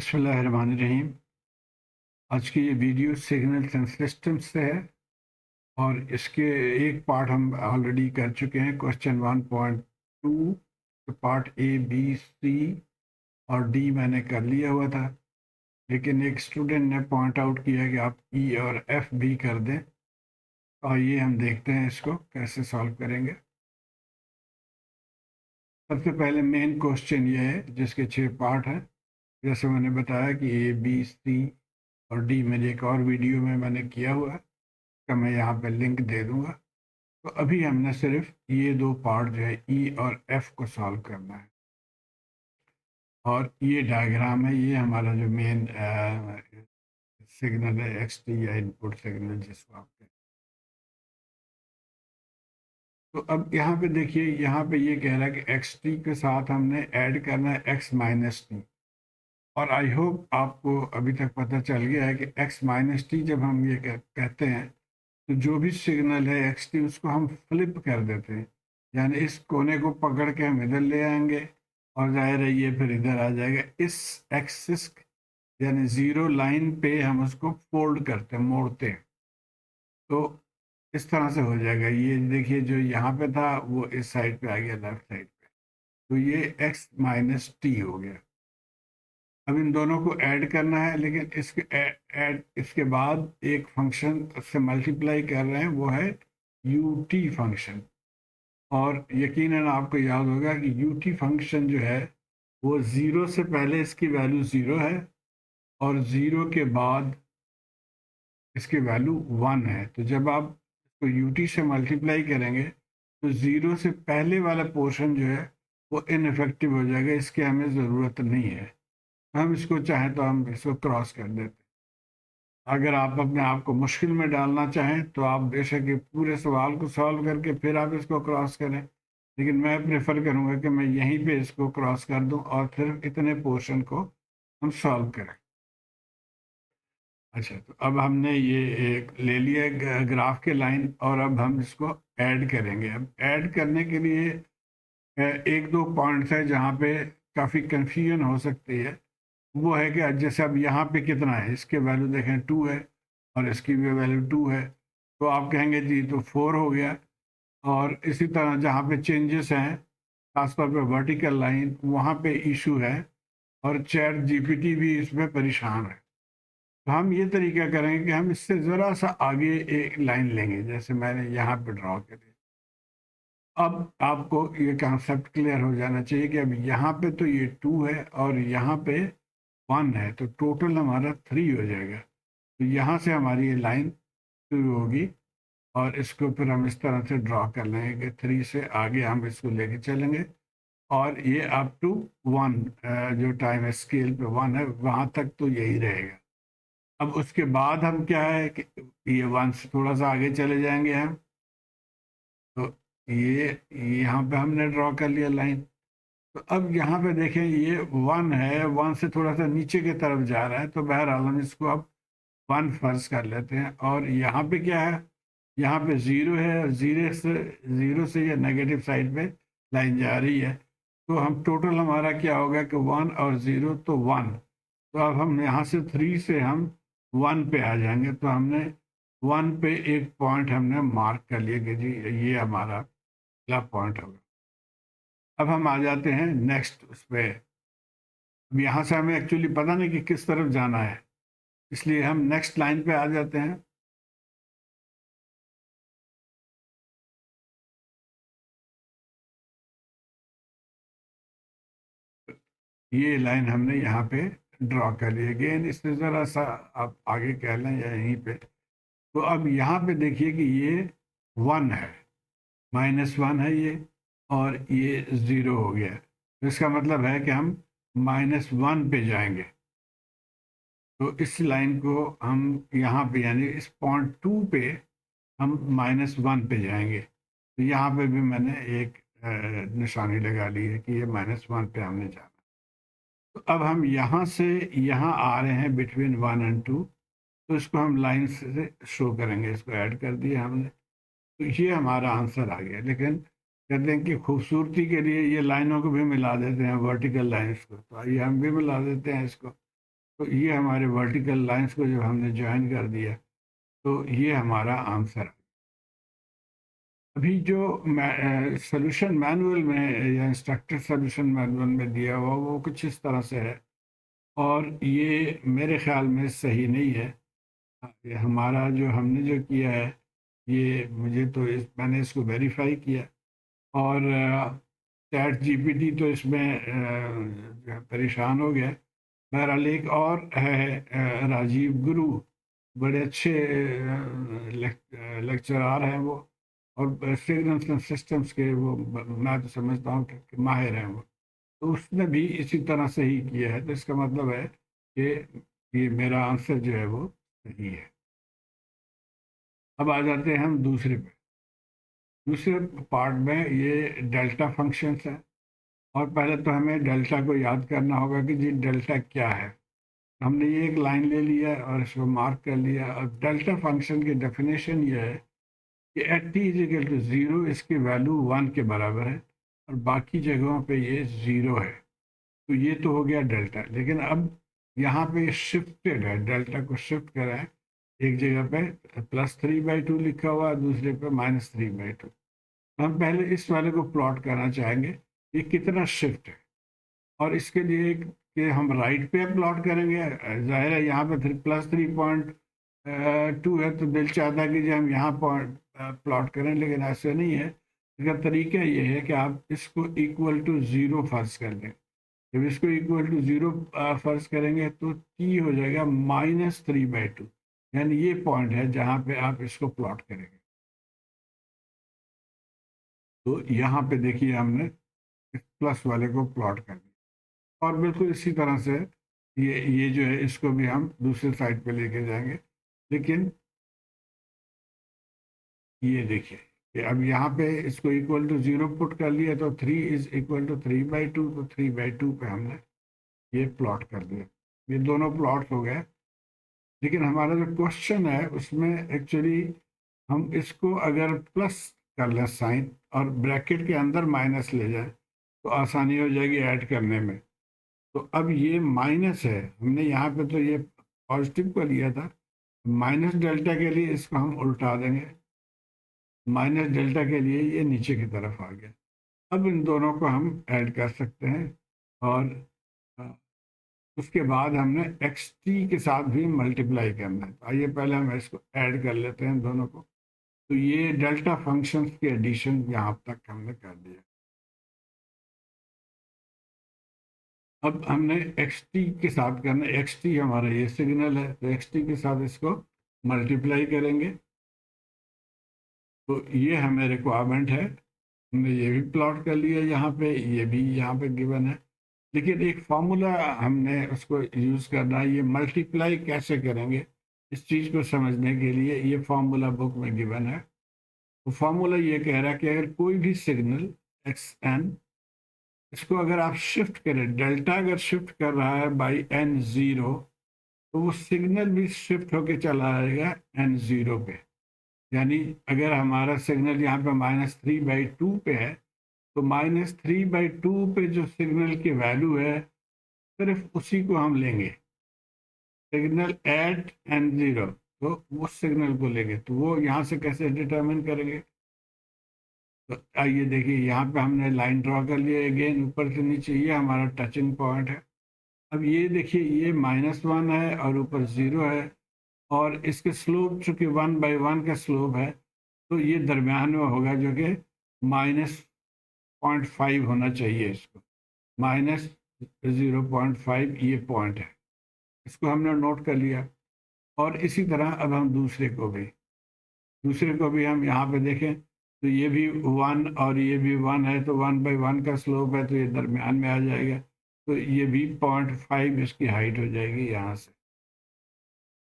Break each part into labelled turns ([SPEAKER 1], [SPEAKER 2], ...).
[SPEAKER 1] बिस्मिल्लाहिर्रहमानिर्रहीम। आज की ये वीडियो सिग्नल सेंस सिस्टम से है और इसके एक पार्ट हम ऑलरेडी कर चुके हैं, क्वेश्चन 1.2। तो पार्ट ए बी सी और डी मैंने कर लिया हुआ था, लेकिन एक स्टूडेंट ने पॉइंट आउट किया कि आप ई और एफ भी कर दें। तो आइए हम देखते हैं इसको कैसे सॉल्व करेंगे। सबसे पहले मेन क्वेश्चन ये है जिसके 6 पार्ट हैं। जैसे मैंने बताया कि ए बी सी और डी मेरे एक और वीडियो में मैंने किया हुआ है, का मैं यहाँ पे लिंक दे दूंगा। तो अभी हमने सिर्फ ये दो पार्ट जो है ई और एफ को सॉल्व करना है। और ये डायग्राम है, ये हमारा जो मेन सिग्नल है, एक्स टी या इनपुट सिग्नल जिसको आप कहते हैं। तो अब यहाँ पे देखिए, यहाँ पे ये कह रहा है कि एक्स टी के साथ हमने ऐड करना है एक्स माइनस टी। और आई होप आपको अभी तक पता चल गया है कि एक्स माइनस टी जब हम ये कहते हैं तो जो भी सिग्नल है एक्स टी उसको हम फ्लिप कर देते हैं, यानी इस कोने को पकड़ के हम इधर ले आएंगे और जाहिर है ये फिर इधर आ जाएगा। इस एक्सिस यानी जीरो लाइन पे हम उसको फोल्ड करते हैं, मोड़ते हैं। तो इस तरह से हो जाएगा। ये देखिए जो यहाँ पे था वो इस साइड पे आ गया, लेफ्ट साइड पे। तो ये एक्स माइनस टी हो गया। अब इन दोनों को ऐड करना है, लेकिन इसके ऐड इसके बाद एक फंक्शन से मल्टीप्लाई कर रहे हैं, वो है यू टी फंक्शन। और यकीनन आपको याद होगा कि यू टी फंक्शन जो है वो ज़ीरो से पहले इसकी वैल्यू ज़ीरो है और ज़ीरो के बाद इसकी वैल्यू वन है। तो जब आप इसको यू टी से मल्टीप्लाई करेंगे तो ज़ीरो से पहले वाला पोर्शन जो है वो इनफेक्टिव हो जाएगा, इसकी हमें ज़रूरत नहीं है। हम इसको चाहें तो हम इसको क्रॉस कर देते हैं। अगर आप अपने आप को मुश्किल में डालना चाहें तो आप बेशक ये पूरे सवाल को सॉल्व करके फिर आप इसको क्रॉस करें, लेकिन मैं प्रेफर करूंगा कि मैं यहीं पे इसको क्रॉस कर दूं और फिर इतने पोर्शन को हम सॉल्व करें। अच्छा, तो अब हमने ये एक ले लिया ग्राफ के लाइन और अब हम इसको ऐड करेंगे। अब ऐड करने के लिए एक दो पॉइंट्स है जहाँ पे काफ़ी कंफ्यूजन हो सकती है। वो है कि जैसे अब यहाँ पे कितना है, इसके वैल्यू देखें 2 है और इसकी भी वैल्यू 2 है, तो आप कहेंगे जी तो 4 हो गया। और इसी तरह जहाँ पे चेंजेस हैं, खासतौर पे वर्टिकल लाइन, वहाँ पे इशू है और चैट जीपीटी भी इसमें परेशान है। तो हम ये तरीका करेंगे कि हम इससे ज़रा सा आगे एक लाइन लेंगे, जैसे मैंने यहाँ पे ड्रॉ करी। अब आपको ये कॉन्सेप्ट क्लियर हो जाना चाहिए कि अब यहाँ पे तो ये 2 है और यहाँ पे 1 है, तो टोटल हमारा 3 हो जाएगा। तो यहाँ से हमारी ये लाइन शुरू होगी और इसको फिर हम इस तरह से ड्रॉ कर लेंगे कि 3 से आगे हम इसको लेके चलेंगे और ये अप टू 1, जो टाइम स्केल पे 1 है वहाँ तक तो यही रहेगा। अब उसके बाद हम क्या है कि ये 1 से थोड़ा सा आगे चले जाएंगे हम। तो ये यहाँ पे हमने ड्रॉ कर लिया लाइन। तो अब यहाँ पे देखें ये 1 है, 1 से थोड़ा सा नीचे की तरफ जा रहा है, तो बहरहाल हम इसको अब 1 फर्ज कर लेते हैं। और यहाँ पे क्या है, यहाँ पे 0 है और जीरो से ये नेगेटिव साइड पे लाइन जा रही है। तो हम टोटल हमारा क्या होगा कि 1 और 0 तो 1। तो अब हम यहाँ से 3 से हम 1 पे आ जाएंगे। तो हमने 1 पे एक पॉइंट हमने मार्क कर लिया कि जी ये हमारा अगला पॉइंट होगा। अब हम आ जाते हैं नेक्स्ट उस पर। अब यहाँ से हमें एक्चुअली पता नहीं कि किस तरफ जाना है, इसलिए हम नेक्स्ट लाइन पे आ जाते हैं। ये लाइन हमने यहाँ पे ड्रॉ कर ली। अगेन इससे ज़रा सा आप आगे कह लें या यहीं पे। तो अब यहाँ पे देखिए कि ये 1 है, -1 है ये, और ये 0 हो गया। तो इसका मतलब है कि हम -1 पे जाएंगे। तो इस लाइन को हम यहाँ पे यानी इस पॉइंट 2 पे हम -1 पे जाएंगे। तो यहाँ पे भी मैंने एक निशानी लगा ली है कि ये -1 पे हमने जाना। तो अब हम यहाँ से यहाँ आ रहे हैं बिटवीन 1 एंड 2, तो इसको हम लाइन से शो करेंगे। इसको ऐड कर दिया हमने, तो ये हमारा आंसर आ गया। लेकिन कहते हैं कि खूबसूरती के लिए ये लाइनों को भी मिला देते हैं, वर्टिकल लाइन्स को। तो आइए हम भी मिला देते हैं इसको। तो ये हमारे वर्टिकल लाइंस को जब हमने ज्वाइन कर दिया तो ये हमारा आंसर है। अभी जो सोल्यूशन मैनुअल में या इंस्ट्रक्टर सोल्यूशन मैनुअल में दिया हुआ वो कुछ इस तरह से है, और ये मेरे ख्याल में सही नहीं है। ये हमारा जो हमने जो किया है, ये मुझे तो मैंने इसको वेरीफाई किया, और चैट जीपीटी तो इसमें जो है परेशान हो गया। बहरहाल एक और है, राजीव गुरु, बड़े अच्छे लेक्चरार हैं वो, और सिग्नल्स एंड सिस्टम्स के वो मैं तो समझता हूँ कि माहिर हैं वो। तो उसने भी इसी तरह से ही किया है, तो इसका मतलब है कि ये मेरा आंसर जो है वो सही है। अब आ जाते हैं हम दूसरे पे। दूसरे पार्ट में ये डेल्टा फंक्शंस है, और पहले तो हमें डेल्टा को याद करना होगा कि जी डेल्टा क्या है। हमने ये एक लाइन ले लिया और इसको मार्क कर लिया, और डेल्टा फंक्शन की डेफिनेशन ये है कि at t is equal to zero, इसकी वैल्यू 1 के बराबर है, और बाकी जगहों पे ये ज़ीरो है। तो ये तो हो गया डेल्टा। लेकिन अब यहाँ पे शिफ्टेड है, डेल्टा को शिफ्ट करा है, एक जगह पे +3/2 लिखा हुआ है, दूसरे पे -3/2। हम पहले इस वाले को प्लॉट करना चाहेंगे, ये कितना शिफ्ट है, और इसके लिए कि हम राइट पे प्लॉट करेंगे। जाहिर है यहाँ पे +3.2 है, तो दिल चाहता है कि जो हम यहाँ पॉइंट प्लॉट करें, लेकिन ऐसे नहीं है। इसका तरीका ये है कि आप इसको इक्वल टू ज़ीरो फर्ज कर दें। जब इसको इक्वल टू ज़ीरो फर्ज करेंगे तो टी हो जाएगा -3/2, यानी ये पॉइंट है जहाँ पे आप इसको प्लॉट करेंगे। तो यहाँ पे देखिए हमने इस प्लस वाले को प्लॉट कर दिया, और बिल्कुल इसी तरह से ये जो है इसको भी हम दूसरे साइड पे लेके जाएंगे। लेकिन ये देखिए कि अब यहाँ पे इसको इक्वल टू ज़ीरो पुट कर लिया, तो 3 इज इक्वल टू 3/2, तो 3/2 पे हमने ये प्लॉट कर दिया। ये दोनों प्लॉट हो गए। लेकिन हमारा जो क्वेश्चन है उसमें एक्चुअली हम इसको अगर प्लस कर लें साइन, और ब्रैकेट के अंदर माइनस ले जाए, तो आसानी हो जाएगी ऐड करने में। तो अब ये माइनस है, हमने यहाँ पे तो ये पॉजिटिव को लिया था, माइनस डेल्टा के लिए इसको हम उल्टा देंगे, माइनस डेल्टा के लिए ये नीचे की तरफ आ गया। अब इन दोनों को हम ऐड कर सकते हैं, और अ, उसके बाद हमने एक्स टी के साथ भी मल्टीप्लाई करना है। तो आइए पहले हम इसको ऐड कर लेते हैं दोनों को। तो ये डेल्टा फंक्शंस के एडिशन यहाँ तक हमने कर दिया। अब हमने एक्स टी के साथ करना, एक्स टी हमारा ये सिग्नल है, तो एक्स टी के साथ इसको मल्टीप्लाई करेंगे। तो ये हमें रिक्वायरमेंट है, हमने ये भी प्लॉट कर लिया यहाँ पे, ये भी यहाँ पे गिवन है। लेकिन एक फार्मूला हमने उसको यूज़ करना है। ये मल्टीप्लाई कैसे करेंगे, इस चीज़ को समझने के लिए ये फार्मूला बुक में गिवन है। तो फार्मूला ये कह रहा है कि अगर कोई भी सिग्नल एक्स एन, इसको अगर आप शिफ्ट करें, डेल्टा अगर शिफ्ट कर रहा है बाई n0, तो वो सिग्नल भी शिफ्ट होके चला आएगा n0 पे। यानी अगर हमारा सिग्नल यहाँ पे -3/2 पे है, तो -3/2 पे जो सिग्नल की वैल्यू है, सिर्फ उसी को हम लेंगे, सिग्नल एट n0। तो उस सिग्नल को लेंगे, तो वो यहाँ से कैसे डिटरमिन करेंगे। तो आइए देखिए, यहाँ पे हमने लाइन ड्रॉ कर लिया अगेन, ऊपर से नीचे ये हमारा टचिंग पॉइंट है। अब ये देखिए, ये -1 है और ऊपर 0 है, और इसके स्लोप चूंकि 1/1 का स्लोप है, तो ये दरमियान में होगा, जो कि -0.5 होना चाहिए। इसको -0.5 ये पॉइंट है, इसको हमने नोट कर लिया। और इसी तरह अब हम दूसरे को भी हम यहाँ पे देखें, तो ये भी 1 और ये भी 1 है, तो 1/1 का स्लोप है, तो ये दरमियान में आ जाएगा। तो ये भी 0.5 इसकी हाइट हो जाएगी यहाँ से।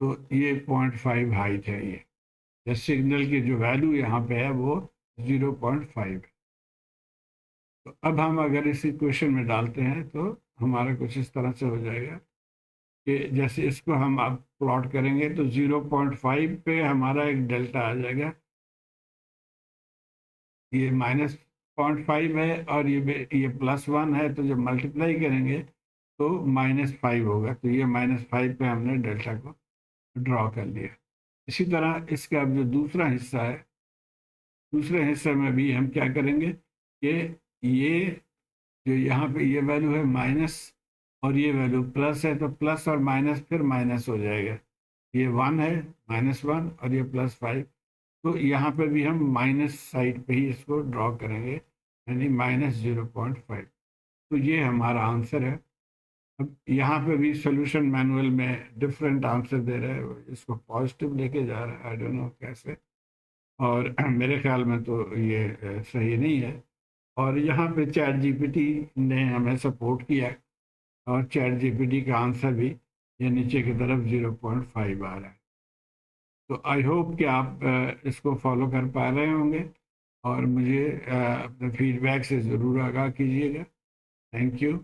[SPEAKER 1] तो ये 0.5 हाइट है ये सिग्नल की जो वैल्यू यहाँ पे है वो 0.5 है। तो अब हम अगर इस इक्वेशन में डालते हैं तो हमारा कुछ इस तरह से हो जाएगा कि जैसे इसको हम अब प्लॉट करेंगे, तो 0.5 पे हमारा एक डेल्टा आ जाएगा, ये -0.5 है, और ये +1 है, तो जब मल्टीप्लाई करेंगे तो -5 होगा। तो ये -5 पे हमने डेल्टा को ड्रॉ कर लिया। इसी तरह इसका अब जो दूसरा हिस्सा है, दूसरे हिस्से में भी हम क्या करेंगे कि ये जो यहाँ पे ये वैल्यू है माइनस और ये वैल्यू प्लस है, तो प्लस और माइनस फिर माइनस हो जाएगा। ये 1 है, -1, और ये +5। तो यहाँ पे भी हम माइनस साइड पे ही इसको ड्रॉ करेंगे, यानी -0.5। तो ये हमारा आंसर है। अब यहाँ पे भी सोल्यूशन मैनुअल में डिफरेंट आंसर दे रहे हैं, इसको पॉजिटिव लेके जा रहा है, आई डोंट नो कैसे। और मेरे ख्याल में तो ये सही नहीं है। और यहाँ पे चैट जीपीटी ने हमें सपोर्ट किया, और चैट जीपीटी का आंसर भी ये नीचे की तरफ 0.5 आ रहा है। तो आई होप कि आप इसको फॉलो कर पा रहे होंगे, और मुझे अपने फीडबैक से ज़रूर आगाह कीजिएगा। Thank you.